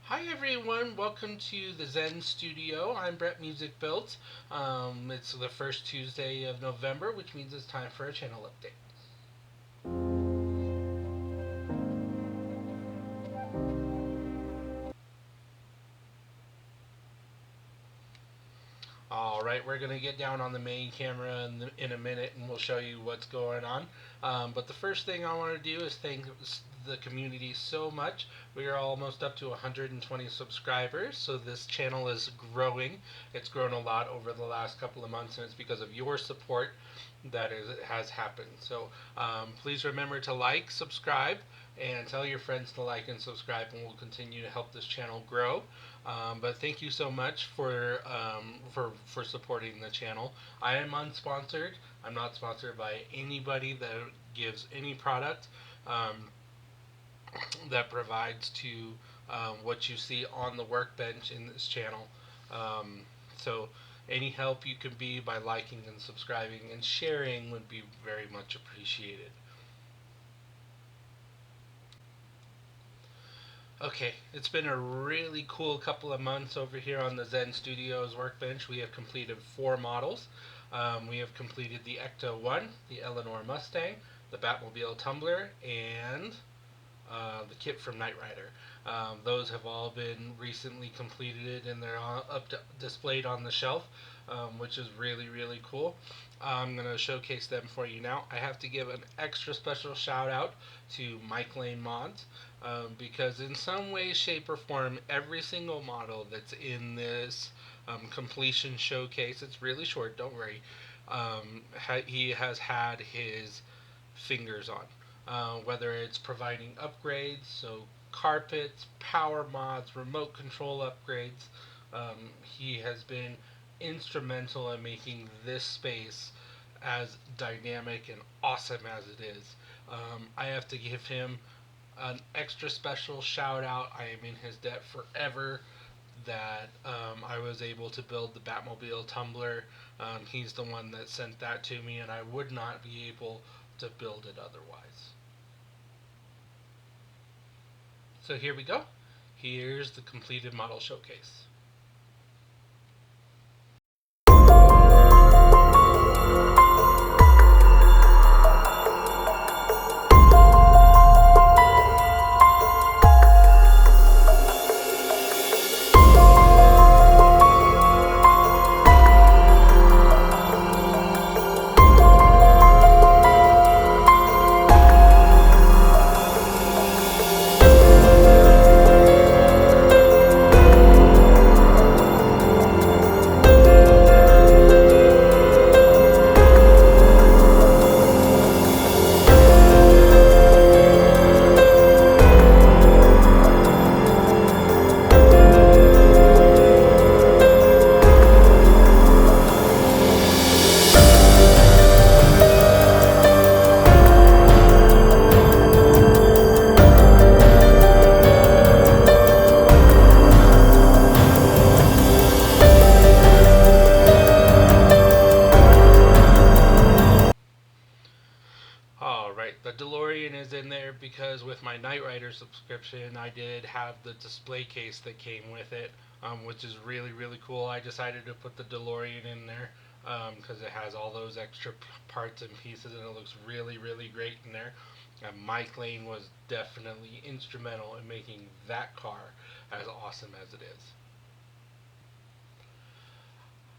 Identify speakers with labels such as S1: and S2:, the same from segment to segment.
S1: Hi everyone, welcome to the Zen Studio. I'm Brett Music Built. It's the first Tuesday of November, which means it's time for a channel update. Alright, we're going to get down on the main camera in a minute and we'll show you what's going on. But the first thing I want to do is thank the community so much. We are almost up to 120 subscribers, so this channel is growing. It's grown a lot over the last couple of months, and it's because of your support that it has happened. So please remember to like, subscribe, and tell your friends to like and subscribe, and we'll continue to help this channel grow. But thank you so much for supporting the channel. I am unsponsored. I'm not sponsored by anybody that gives any product that provides to what you see on the workbench in this channel. So any help you can be by liking and subscribing and sharing would be very much appreciated. Okay, it's been a really cool couple of months over here on the Zen Studios workbench. We have completed 4 models. We have completed the Ecto 1, the Eleanor Mustang, the Batmobile Tumbler, and the kit from Knight Rider. Those have all been recently completed and they're displayed on the shelf, which is really cool. I'm going to showcase them for you now. I have to give an extra special shout out to Mike Lane Mods, because in some way, shape, or form, every single model that's in this completion showcase, it's really short, don't worry, he has had his fingers on. Whether it's providing upgrades, so carpets, power mods, remote control upgrades. He has been instrumental in making this space as dynamic and awesome as it is. I have to give him an extra special shout out. I am in his debt forever that I was able to build the Batmobile Tumbler. He's the one that sent that to me, and I would not be able to build it otherwise. So here we go. Here's the completed model showcase. Alright, the DeLorean is in there because with my Knight Rider subscription, I did have the display case that came with it, which is really cool. I decided to put the DeLorean in there because it has all those extra parts and pieces, and it looks really great in there. Mike Lane was definitely instrumental in making that car as awesome as it is.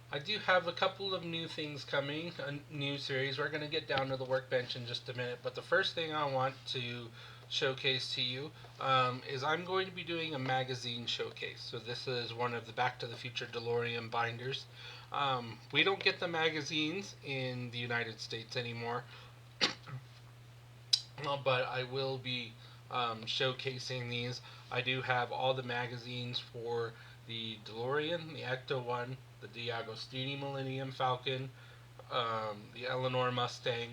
S1: I do have a couple of new things coming, a new series. We're going to get down to the workbench in just a minute, but the first thing I want to showcase to you is I'm going to be doing a magazine showcase. So this is one of the Back to the Future DeLorean binders. We don't get the magazines in the United States anymore, but I will be showcasing these. I do have all the magazines for the DeLorean, the Ecto 1, the DiAgostini Millennium Falcon, the Eleanor Mustang,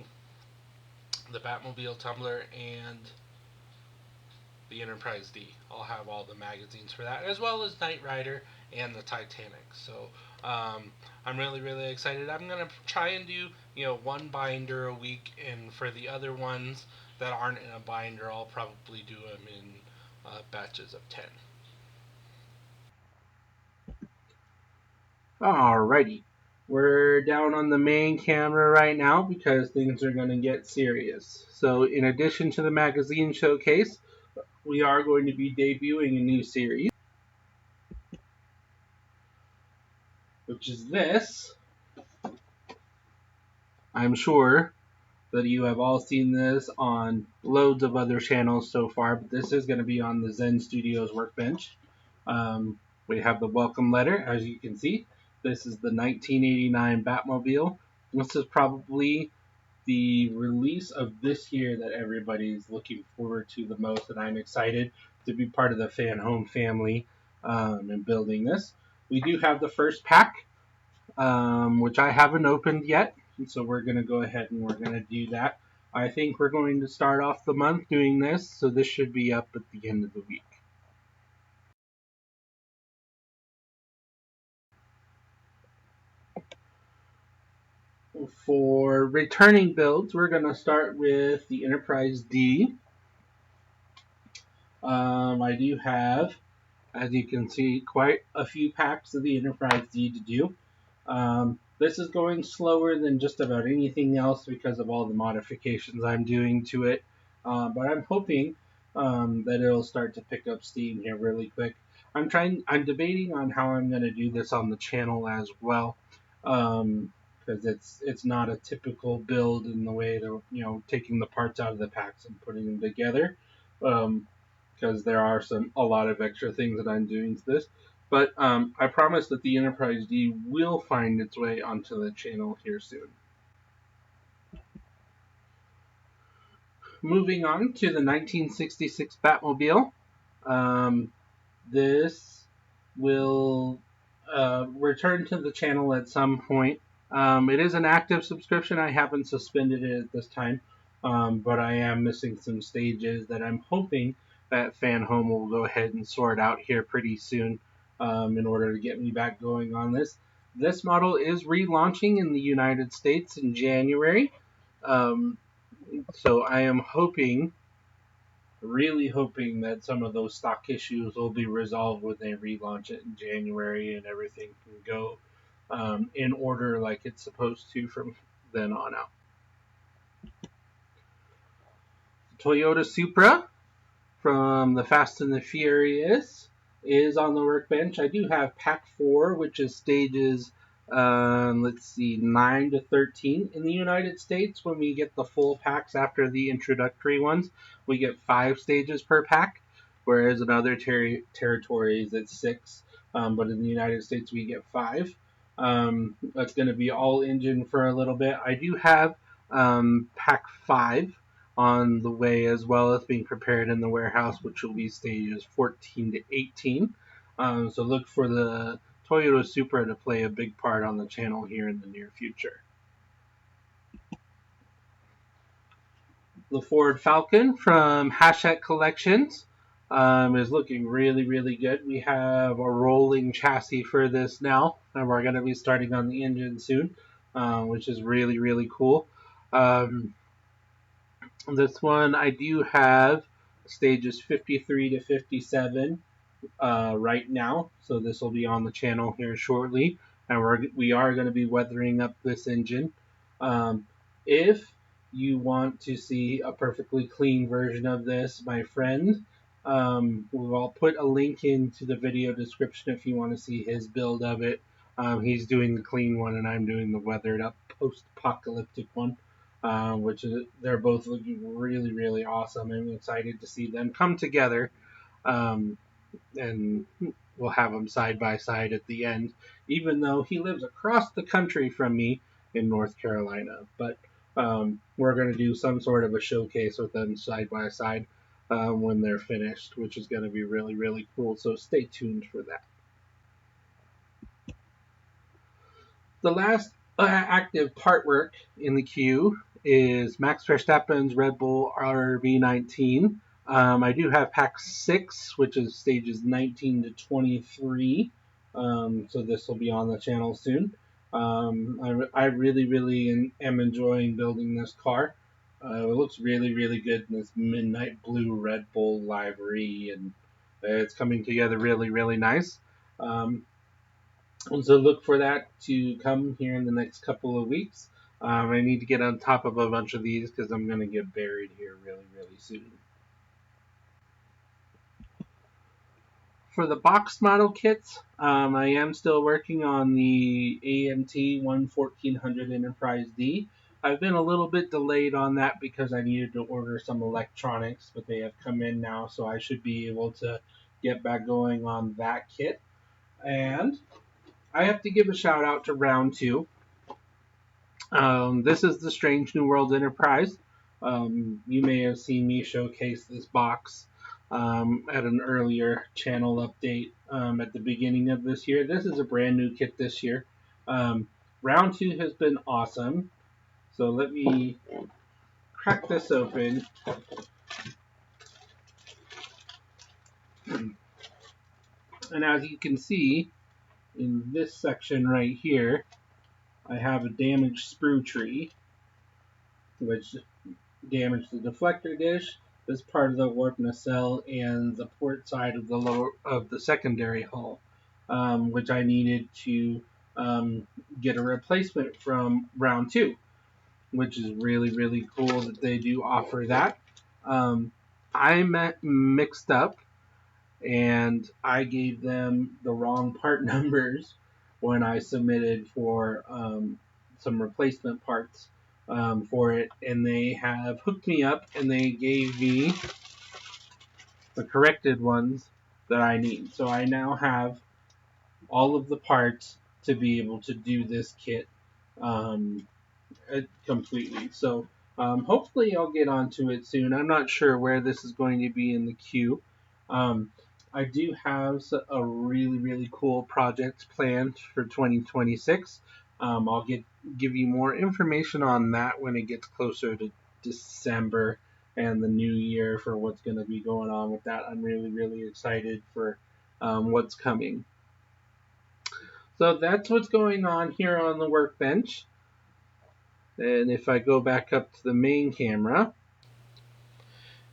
S1: the Batmobile Tumbler, and the Enterprise D. I'll have all the magazines for that, as well as Knight Rider and the Titanic. So I'm really excited. I'm gonna try and do one binder a week, and for the other ones that aren't in a binder, I'll probably do them in batches of 10. Alrighty, we're down on the main camera right now because things are going to get serious. So in addition to the magazine showcase, we are going to be debuting a new series, which is this. I'm sure that you have all seen this on loads of other channels so far, but this is going to be on the Zen Studios workbench. We have the welcome letter, as you can see. This is the 1989 Batmobile. This is probably the release of this year that everybody's looking forward to the most, and I'm excited to be part of the Fan Home family and building this. We do have the first pack, which I haven't opened yet, so we're going to go ahead and we're going to do that. I think we're going to start off the month doing this, so this should be up at the end of the week. For returning builds, we're going to start with the Enterprise D. I do have, as you can see, quite a few packs of the Enterprise D to do. This is going slower than just about anything else because of all the modifications I'm doing to it, but I'm hoping that it'll start to pick up steam here really quick. I'm debating on how I'm going to do this on the channel as well, because it's not a typical build in the way that, taking the parts out of the packs and putting them together. Because there are a lot of extra things that I'm doing to this. But I promise that the Enterprise D will find its way onto the channel here soon. Moving on to the 1966 Batmobile. This will return to the channel at some point. It is an active subscription. I haven't suspended it at this time, but I am missing some stages that I'm hoping that Fan Home will go ahead and sort out here pretty soon in order to get me back going on this. This model is relaunching in the United States in January, so I am really hoping that some of those stock issues will be resolved when they relaunch it in January and everything can go in order like it's supposed to from then on out. Toyota Supra from the Fast and the Furious is on the workbench. I do have pack 4, which is stages 9 to 13. In the United States, when we get the full packs after the introductory ones, we get 5 stages per pack, whereas in other territories it's 6. But in the United States, we get 5. That's going to be all engine for a little bit. I do have pack 5 on the way, as well as being prepared in the warehouse, which will be stages 14 to 18. So look for the Toyota Supra to play a big part on the channel here in the near future. The Ford Falcon from Hachette Collections is looking really, really good. We have a rolling chassis for this now, and we're going to be starting on the engine soon, which is really, really cool. This one I do have stages 53 to 57 right now, so this will be on the channel here shortly, and we are going to be weathering up this engine. If you want to see a perfectly clean version of this, my friend, I'll put a link into the video description if you want to see his build of it. He's doing the clean one, and I'm doing the weathered up post-apocalyptic one. They're both looking really, really awesome. I'm excited to see them come together, and we'll have them side by side at the end, even though he lives across the country from me in North Carolina. But we're going to do some sort of a showcase with them side by side when they're finished, which is going to be really, really cool. So stay tuned for that. The last active part work in the queue is Max Verstappen's Red Bull RB19. I do have pack 6, which is stages 19 to 23. So this will be on the channel soon. I really, really am enjoying building this car. It looks really, really good in this midnight blue Red Bull livery, and it's coming together really, really nice. And so look for that to come here in the next couple of weeks. I need to get on top of a bunch of these because I'm going to get buried here really, really soon. For the box model kits, I am still working on the AMT 1400 Enterprise D. I've been a little bit delayed on that because I needed to order some electronics, but they have come in now, so I should be able to get back going on that kit. And I have to give a shout out to Round 2. This is the Strange New World Enterprise. You may have seen me showcase this box at an earlier channel update at the beginning of this year. This is a brand new kit this year. Round 2 has been awesome. So let me crack this open. And as you can see, in this section right here, I have a damaged sprue tree, which damaged the deflector dish, this part of the warp nacelle, and the port side of the secondary hull, which I needed to get a replacement from Round 2, which is really, really cool that they do offer that. I mixed up and I gave them the wrong part numbers when I submitted for some replacement parts for it, and they have hooked me up and they gave me the corrected ones that I need. So I now have all of the parts to be able to do this kit um, completely. So hopefully I'll get onto it soon. I'm not sure where this is going to be in the queue. Um, I do have a really, really cool project planned for 2026. I'll give you more information on that when it gets closer to December and the new year for what's going to be going on with that. I'm really, really excited for what's coming. So that's what's going on here on the workbench. And if I go back up to the main camera,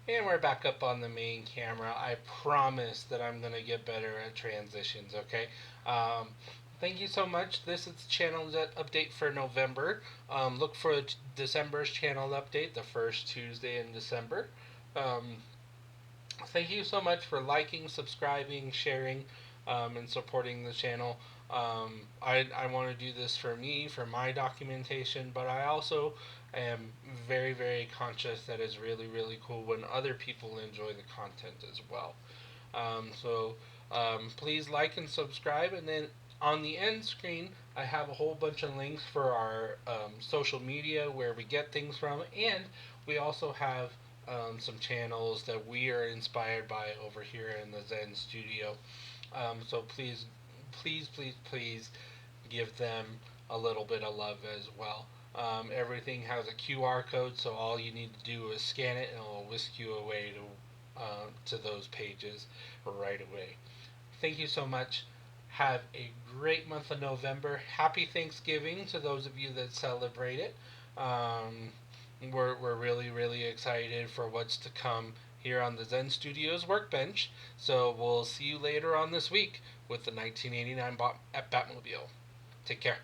S2: And we're back up on the main camera. I promise that I'm going to get better at transitions, okay? Um, Thank you so much. This is the channel update for November. Look for December's channel update, the first Tuesday in December. Um, Thank you so much for liking, subscribing, sharing, and supporting the channel. I want to do this for me, for my documentation, but I also am very, very conscious that it's really, really cool when other people enjoy the content as well. Please like and subscribe, and then on the end screen, I have a whole bunch of links for our social media where we get things from, and we also have some channels that we are inspired by over here in the Zen studio. So please give them a little bit of love as well. Everything has a QR code, so all you need to do is scan it, and it will whisk you away to those pages right away. Thank you so much. Have a great month of November. Happy Thanksgiving to those of you that celebrate it. Um, we're really, really excited for what's to come here on the Zen Studios workbench. So we'll see you later on this week with the 1989 Batmobile. Take care.